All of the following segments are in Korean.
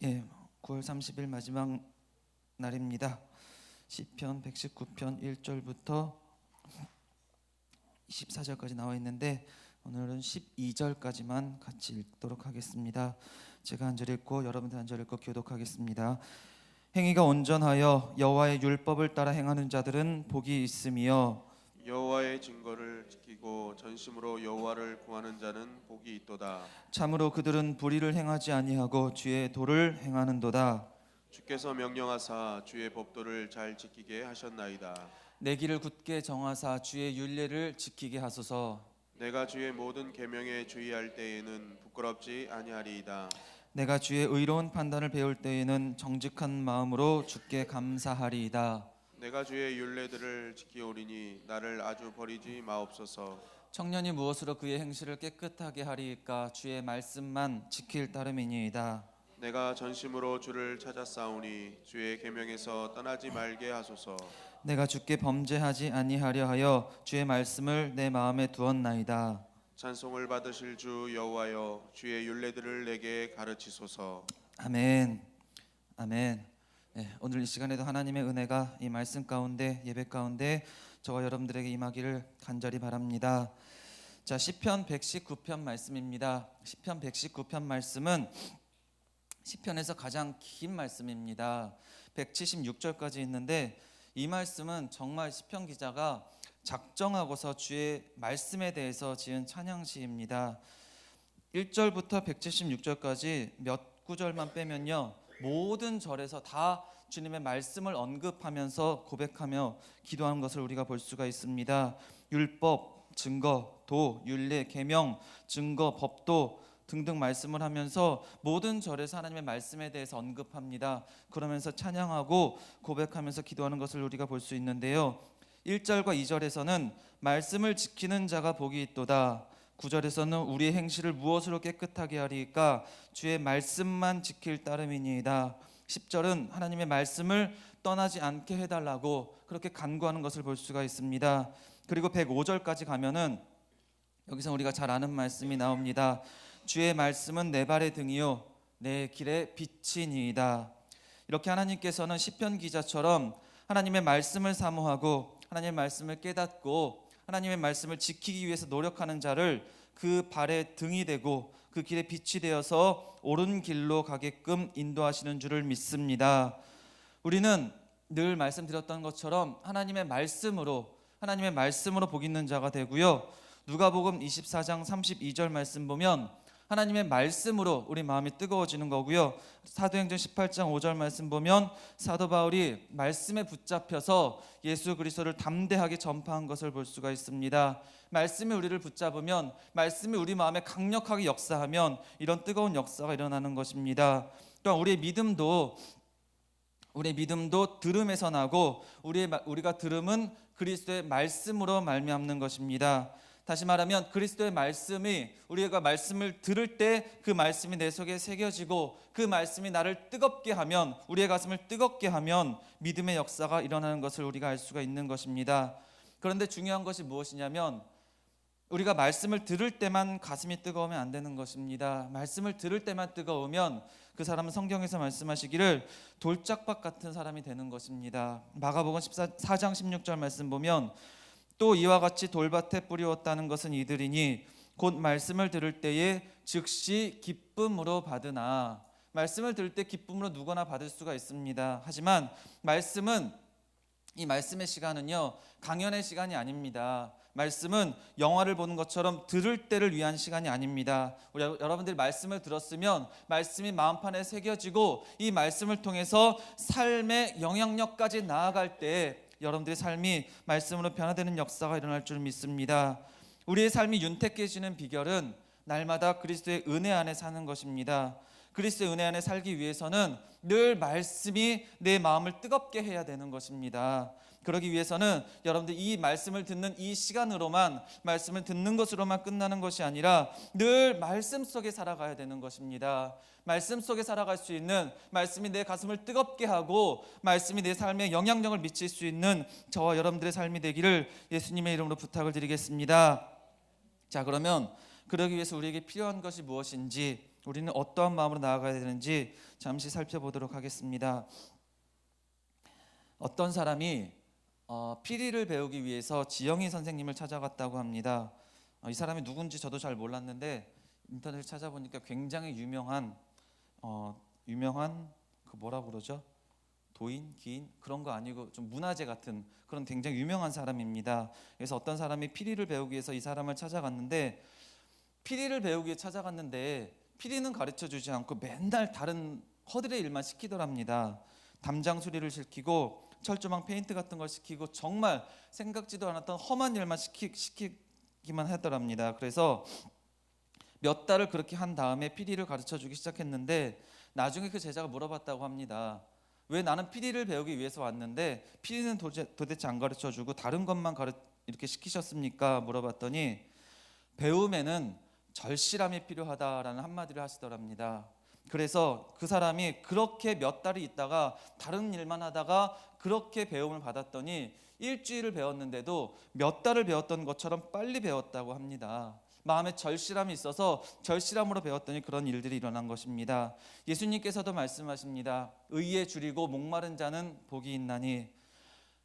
예, 9월 30일 마지막 날입니다. 시편 119편 1절부터 24절까지 나와 있는데 오늘은 12절까지만 같이 읽도록 하겠습니다. 제가 한 절 읽고 여러분들 한 절 읽고 교독하겠습니다. 행위가 온전하여 여호와의 율법을 따라 행하는 자들은 복이 있으며 여호와의 증거를 지키고 전심으로 여호와를 구하는 자는 복이 있도다. 참으로 그들은 불의를 행하지 아니하고 주의 도를 행하는도다. 주께서 명령하사 주의 법도를 잘 지키게 하셨나이다. 내 길을 굳게 정하사 주의 율례를 지키게 하소서. 내가 주의 모든 계명에 주의할 때에는 부끄럽지 아니하리이다. 내가 주의 의로운 판단을 배울 때에는 정직한 마음으로 주께 감사하리이다. 내가 주의 율례들을 지키오리니 나를 아주 버리지 마옵소서. 청년이 무엇으로 그의 행실을 깨끗하게 하리이까 주의 말씀만 지킬 따름이니이다. 내가 전심으로 주를 찾았사오니 주의 계명에서 떠나지 말게 하소서. 내가 주께 범죄하지 아니하려 하여 주의 말씀을 내 마음에 두었나이다. 찬송을 받으실 주 여호와여, 주의 율례들을 내게 가르치소서. 아멘. 아멘. 네, 오늘 이 시간에도 하나님의 은혜가 이 말씀 가운데 예배 가운데 저와 여러분들에게 임하기를 간절히 바랍니다. 자, 시편 119편 말씀입니다. 시편 119편 말씀은 시편에서 가장 긴 말씀입니다. 176절까지 있는데 이 말씀은 정말 시편 기자가 작정하고서 주의 말씀에 대해서 지은 찬양시입니다. 1절부터 176절까지 몇 구절만 빼면요, 모든 절에서 다 주님의 말씀을 언급하면서 고백하며 기도하는 것을 우리가 볼 수가 있습니다. 율법, 증거, 도, 율례, 계명, 증거, 법도 등등 말씀을 하면서 모든 절에서 하나님의 말씀에 대해서 언급합니다. 그러면서 찬양하고 고백하면서 기도하는 것을 우리가 볼 수 있는데요, 1절과 2절에서는 말씀을 지키는 자가 복이 있도다. 9절에서는 우리의 행실을 무엇으로 깨끗하게 하리까 주의 말씀만 지킬 따름이니이다. 10절은 하나님의 말씀을 떠나지 않게 해달라고 그렇게 간구하는 것을 볼 수가 있습니다. 그리고 105절까지 가면은 여기서 우리가 잘 아는 말씀이 나옵니다. 주의 말씀은 내 발의 등이요 내 길의 빛이니이다. 이렇게 하나님께서는 시편 기자처럼 하나님의 말씀을 사모하고 하나님의 말씀을 깨닫고 하나님의 말씀을 지키기 위해서 노력하는 자를 그 발의 등이 되고 그 길의 빛이 되어서 옳은 길로 가게끔 인도하시는 줄을 믿습니다. 우리는 늘 말씀드렸던 것처럼 하나님의 말씀으로 복 있는 자가 되고요, 누가복음 24장 32절 말씀 보면 하나님의 말씀으로 우리 마음이 뜨거워지는 거고요, 사도행전 18장 5절 말씀 보면 사도 바울이 말씀에 붙잡혀서 예수 그리스도를 담대하게 전파한 것을 볼 수가 있습니다. 말씀이 우리를 붙잡으면, 말씀이 우리 마음에 강력하게 역사하면 이런 뜨거운 역사가 일어나는 것입니다. 또한 우리의 믿음도 들음에서 나고 우리가 들음은 그리스도의 말씀으로 말미암는 것입니다. 다시 말하면 그리스도의 말씀이, 우리가 말씀을 들을 때 그 말씀이 내 속에 새겨지고 그 말씀이 나를 뜨겁게 하면, 우리의 가슴을 뜨겁게 하면 믿음의 역사가 일어나는 것을 우리가 알 수가 있는 것입니다. 그런데 중요한 것이 무엇이냐면 우리가 말씀을 들을 때만 가슴이 뜨거우면 안 되는 것입니다. 말씀을 들을 때만 뜨거우면 그 사람은 성경에서 말씀하시기를 돌짝밭 같은 사람이 되는 것입니다. 마가복음 4장 16절 말씀 보면 또 이와 같이 돌밭에 뿌리었다는 것은 이들이니 곧 말씀을 들을 때에 즉시 기쁨으로 받으나. 말씀을 들을 때 기쁨으로 누구나 받을 수가 있습니다. 하지만 이 말씀의 시간은요, 강연의 시간이 아닙니다. 말씀은 영화를 보는 것처럼 들을 때를 위한 시간이 아닙니다. 우리 여러분들이 말씀을 들었으면 말씀이 마음판에 새겨지고 이 말씀을 통해서 삶의 영향력까지 나아갈 때 여러분들의 삶이 말씀으로 변화되는 역사가 일어날 줄 믿습니다. 우리의 삶이 윤택해지는 비결은 날마다 그리스도의 은혜 안에 사는 것입니다. 그리스도의 은혜 안에 살기 위해서는 늘 말씀이 내 마음을 뜨겁게 해야 되는 것입니다. 그러기 위해서는 여러분들 이 말씀을 듣는 이 시간으로만, 말씀을 듣는 것으로만 끝나는 것이 아니라 늘 말씀 속에 살아가야 되는 것입니다. 말씀 속에 살아갈 수 있는, 말씀이 내 가슴을 뜨겁게 하고 말씀이 내 삶에 영향력을 미칠 수 있는 저와 여러분들의 삶이 되기를 예수님의 이름으로 부탁을 드리겠습니다. 자, 그러면 그러기 위해서 우리에게 필요한 것이 무엇인지 우리는 어떠한 마음으로 나아가야 되는지 잠시 살펴보도록 하겠습니다. 어떤 사람이 피리를 배우기 위해서 지영희 선생님을 찾아갔다고 합니다. 이 사람이 누군지 저도 잘 몰랐는데 인터넷을 찾아보니까 굉장히 유명한 그 뭐라 그러죠? 도인, 기인 그런 거 아니고 좀 문화재 같은 그런 굉장히 유명한 사람입니다. 그래서 어떤 사람이 피리를 배우기 위해서 이 사람을 찾아갔는데 피리를 배우기 위해 찾아갔는데 피리는 가르쳐 주지 않고 맨날 다른 허들의 일만 시키더랍니다. 담장 수리를 시키고 철조망 페인트 같은 걸 시키고 정말 생각지도 않았던 험한 일만 시키기만 하더랍니다. 그래서 몇 달을 그렇게 한 다음에 피리를 가르쳐 주기 시작했는데 나중에 그 제자가 물어봤다고 합니다. 왜 나는 피리를 배우기 위해서 왔는데 피리는 도대체 안 가르쳐 주고 다른 것만 이렇게 시키셨습니까? 물어봤더니 배움에는 절실함이 필요하다라는 한마디를 하시더랍니다. 그래서 그 사람이 그렇게 몇 달이 있다가 다른 일만 하다가 그렇게 배움을 받았더니 일주일을 배웠는데도 몇 달을 배웠던 것처럼 빨리 배웠다고 합니다. 마음에 절실함이 있어서 절실함으로 배웠더니 그런 일들이 일어난 것입니다. 예수님께서도 말씀하십니다. 의에 줄이고 목마른 자는 복이 있나니.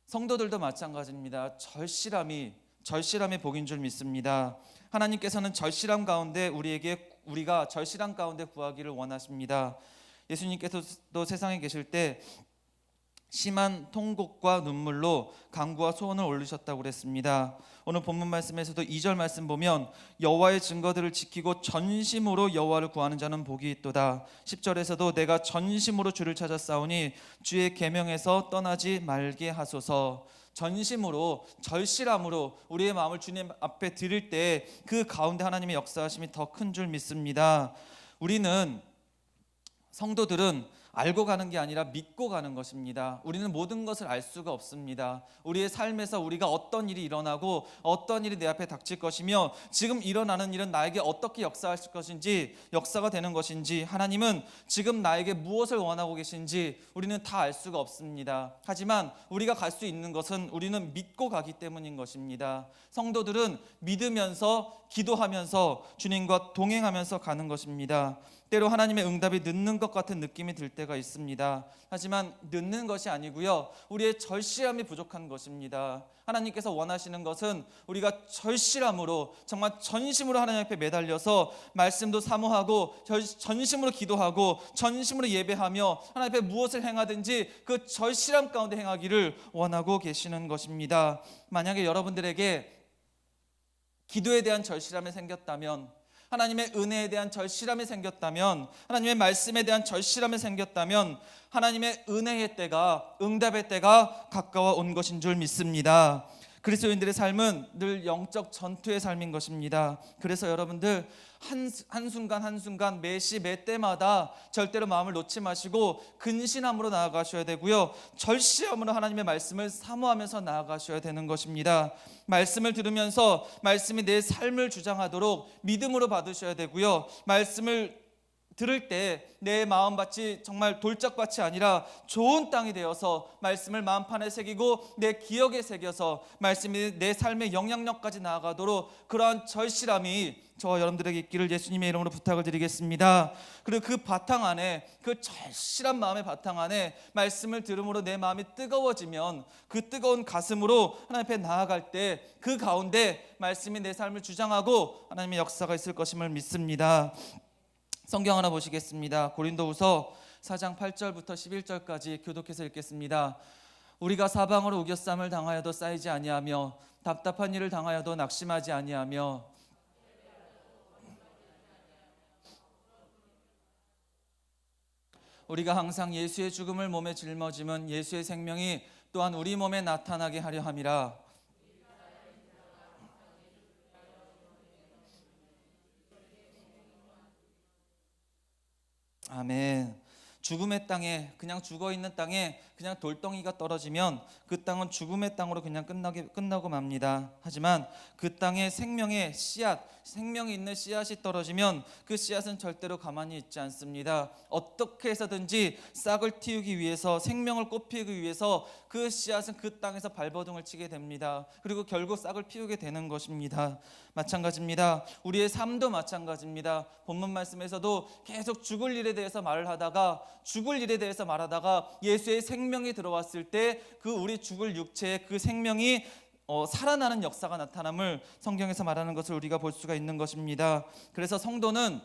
성도들도 마찬가지입니다. 절실함이 복인 줄 믿습니다. 하나님께서는 절실함 가운데 우리가 절실함 가운데 구하기를 원하십니다. 예수님께서도 세상에 계실 때 심한 통곡과 눈물로 간구와 소원을 올리셨다고 그랬습니다. 오늘 본문 말씀에서도 2절 말씀 보면 여호와의 증거들을 지키고 전심으로 여호와를 구하는 자는 복이 있도다. 10절에서도 내가 전심으로 주를 찾았사오니 주의 계명에서 떠나지 말게 하소서. 전심으로 절실함으로 우리의 마음을 주님 앞에 드릴 때 그 가운데 하나님의 역사하심이 더 큰 줄 믿습니다. 성도들은 알고 가는 게 아니라 믿고 가는 것입니다. 우리는 모든 것을 알 수가 없습니다. 우리의 삶에서 우리가 어떤 일이 일어나고 어떤 일이 내 앞에 닥칠 것이며 지금 일어나는 일은 나에게 어떻게 역사하실 것인지, 역사가 되는 것인지, 하나님은 지금 나에게 무엇을 원하고 계신지 우리는 다 알 수가 없습니다. 하지만 우리가 갈 수 있는 것은 우리는 믿고 가기 때문인 것입니다. 성도들은 믿으면서 기도하면서 주님과 동행하면서 가는 것입니다. 때로 하나님의 응답이 늦는 것 같은 느낌이 들 때가 있습니다. 하지만 늦는 것이 아니고요, 우리의 절실함이 부족한 것입니다. 하나님께서 원하시는 것은 우리가 절실함으로 정말 전심으로 하나님 앞에 매달려서 말씀도 사모하고 전심으로 기도하고 전심으로 예배하며 하나님 앞에 무엇을 행하든지 그 절실함 가운데 행하기를 원하고 계시는 것입니다. 만약에 여러분들에게 기도에 대한 절실함이 생겼다면, 하나님의 은혜에 대한 절실함이 생겼다면, 하나님의 말씀에 대한 절실함이 생겼다면 하나님의 은혜의 때가, 응답의 때가 가까워 온 것인 줄 믿습니다. 그리스도인들의 삶은 늘 영적 전투의 삶인 것입니다. 그래서 여러분들 한순간 한순간 매시 매때마다 절대로 마음을 놓지 마시고 근신함으로 나아가셔야 되고요, 절실함으로 하나님의 말씀을 사모하면서 나아가셔야 되는 것입니다. 말씀을 들으면서 말씀이 내 삶을 주장하도록 믿음으로 받으셔야 되고요, 말씀을 들을 때 내 마음밭이 정말 돌짝밭이 아니라 좋은 땅이 되어서 말씀을 마음판에 새기고 내 기억에 새겨서 말씀이 내 삶의 영향력까지 나아가도록 그러한 절실함이 저와 여러분들에게 있기를 예수님의 이름으로 부탁을 드리겠습니다. 그리고 그 바탕 안에, 그 절실한 마음의 바탕 안에 말씀을 들음으로 내 마음이 뜨거워지면 그 뜨거운 가슴으로 하나님 앞에 나아갈 때 그 가운데 말씀이 내 삶을 주장하고 하나님의 역사가 있을 것임을 믿습니다. 성경 하나 보시겠습니다. 고린도후서 4장 8절부터 11절까지 교독해서 읽겠습니다. 우리가 사방으로 우겨쌈을 당하여도 쌓이지 아니하며 답답한 일을 당하여도 낙심하지 아니하며 우리가 항상 예수의 죽음을 몸에 짊어짐은 예수의 생명이 또한 우리 몸에 나타나게 하려 함이라. 아멘. 죽음의 땅에, 그냥 죽어 있는 땅에 그냥 돌덩이가 떨어지면 그 땅은 죽음의 땅으로 그냥 끝나고 맙니다. 하지만 그 땅에 생명의 씨앗, 생명이 있는 씨앗이 떨어지면 그 씨앗은 절대로 가만히 있지 않습니다. 어떻게 해서든지 싹을 틔우기 위해서, 생명을 꽃피우기 위해서 그 씨앗은 그 땅에서 발버둥을 치게 됩니다. 그리고 결국 싹을 피우게 되는 것입니다. 마찬가지입니다. 우리의 삶도 마찬가지입니다. 본문 말씀에서도 계속 죽을 일에 대해서 말하다가 예수의 생명이 들어왔을 때 그 우리 죽을 육체의 그 생명이 살아나는 역사가 나타남을 성경에서 말하는 것을 우리가 볼 수가 있는 것입니다. 그래서 성도는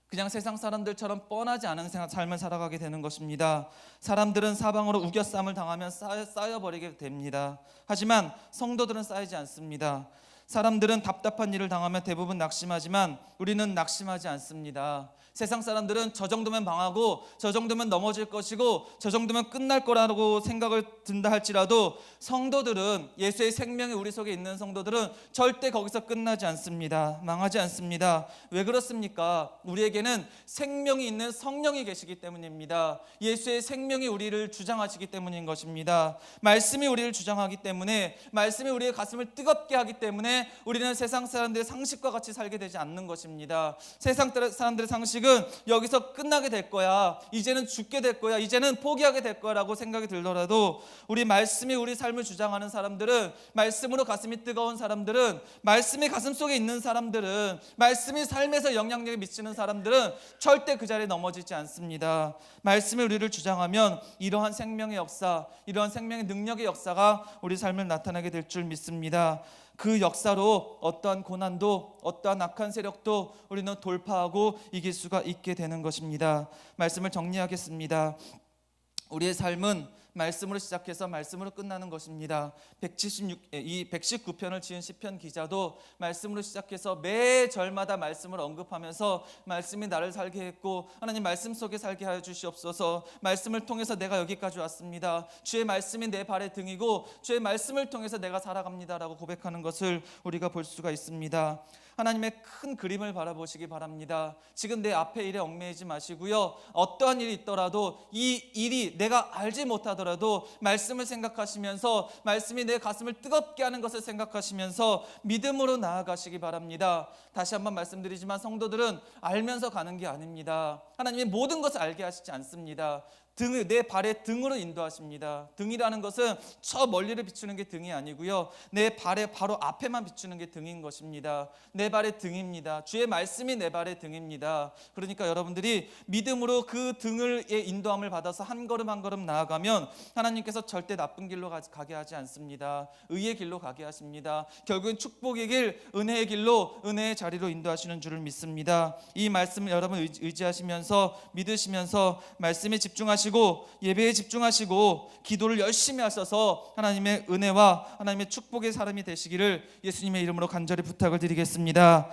그냥 세상 사람들처럼 뻔하지 않은 삶을 살아가게 되는 것입니다. 사람들은 사방으로 우겨쌈을 당하면 쌓여버리게 됩니다. 하지만 성도들은 쌓이지 않습니다. 사람들은 답답한 일을 당하면 대부분 낙심하지만 우리는 낙심하지 않습니다. 세상 사람들은 저 정도면 망하고 저 정도면 넘어질 것이고 저 정도면 끝날 거라고 생각을 든다 할지라도 성도들은, 예수의 생명이 우리 속에 있는 성도들은 절대 거기서 끝나지 않습니다. 망하지 않습니다. 왜 그렇습니까? 우리에게는 생명이 있는 성령이 계시기 때문입니다. 예수의 생명이 우리를 주장하시기 때문인 것입니다. 말씀이 우리를 주장하기 때문에, 말씀이 우리의 가슴을 뜨겁게 하기 때문에 우리는 세상 사람들의 상식과 같이 살게 되지 않는 것입니다. 세상 사람들의 상식은 여기서 끝나게 될 거야, 이제는 죽게 될 거야, 이제는 포기하게 될 거라고 생각이 들더라도 우리 말씀이 우리 삶을 주장하는 사람들은, 말씀으로 가슴이 뜨거운 사람들은, 말씀이 가슴속에 있는 사람들은, 말씀이 삶에서 영향력을 미치는 사람들은 절대 그 자리에 넘어지지 않습니다. 말씀이 우리를 주장하면 이러한 생명의 역사, 이러한 생명의 능력의 역사가 우리 삶을 나타나게 될 줄 믿습니다. 그 역사로 어떠한 고난도, 어떠한 악한 세력도 우리는 돌파하고 이길 수가 있게 되는 것입니다. 말씀을 정리하겠습니다. 우리의 삶은 말씀으로 시작해서 말씀으로 끝나는 것입니다. 119편을 지은 시편 기자도 말씀으로 시작해서 매 절마다 말씀을 언급하면서 말씀이 나를 살게 했고 하나님 말씀 속에 살게 하여 주시옵소서, 말씀을 통해서 내가 여기까지 왔습니다, 주의 말씀이 내 발의 등이고 주의 말씀을 통해서 내가 살아갑니다라고 고백하는 것을 우리가 볼 수가 있습니다. 하나님의 큰 그림을 바라보시기 바랍니다. 지금 내 앞의 일에 얽매이지 마시고요, 어떠한 일이 있더라도 이 일이 내가 알지 못하더라도 말씀을 생각하시면서, 말씀이 내 가슴을 뜨겁게 하는 것을 생각하시면서 믿음으로 나아가시기 바랍니다. 다시 한번 말씀드리지만 성도들은 알면서 가는 게 아닙니다. 하나님이 모든 것을 알게 하시지 않습니다. 내 발의 등으로 인도하십니다. 등이라는 것은 저 멀리를 비추는 게 등이 아니고요, 내 발의 바로 앞에만 비추는 게 등인 것입니다. 내 발의 등입니다. 주의 말씀이 내 발의 등입니다. 그러니까 여러분들이 믿음으로 그 등의 인도함을 받아서 한 걸음 한 걸음 나아가면 하나님께서 절대 나쁜 길로 가게 하지 않습니다. 의의 길로 가게 하십니다. 결국은 축복의 길, 은혜의 길로, 은혜의 자리로 인도하시는 줄을 믿습니다. 이 말씀을 여러분 의지하시면서, 믿으시면서 말씀에 집중하시고 예배에 집중하시고 기도를 열심히 하셔서 하나님의 은혜와 하나님의 축복의 사람이 되시기를 예수님의 이름으로 간절히 부탁을 드리겠습니다.